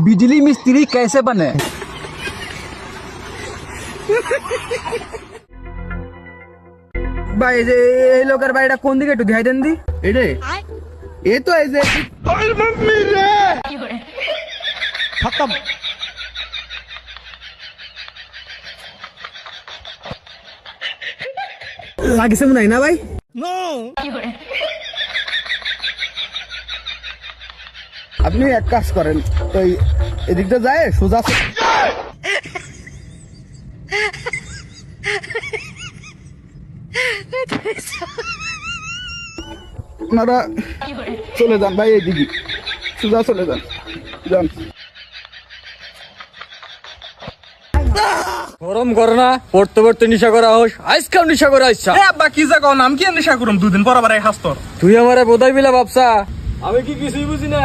बिजली मिस्त्री कैसे बने? ভাই যে এই লোকের বাড়িটা কোন দিকে একটু দেখাই দেন দি। এরে এ তো এই যে খতম লাগিছে মনে হয় না ভাই? আপনি এক কাজ করেন, ওই এদিকটা যায় সোজা আপনারা চলে যান ভাই, এইদিকে সোজা চলে যান যান। গরম করো না, পড়তে পড়তে নিশা করা হোস, আজকাল নিশা করা ইচ্ছা। আব্বা কি জায়গা নাম কি নেশা করুম 2 দিন পর আবার এই হাস্তর তুই আমারে বোধাই বিলা ভাবছা, আমি কি কিছুই বুঝি না।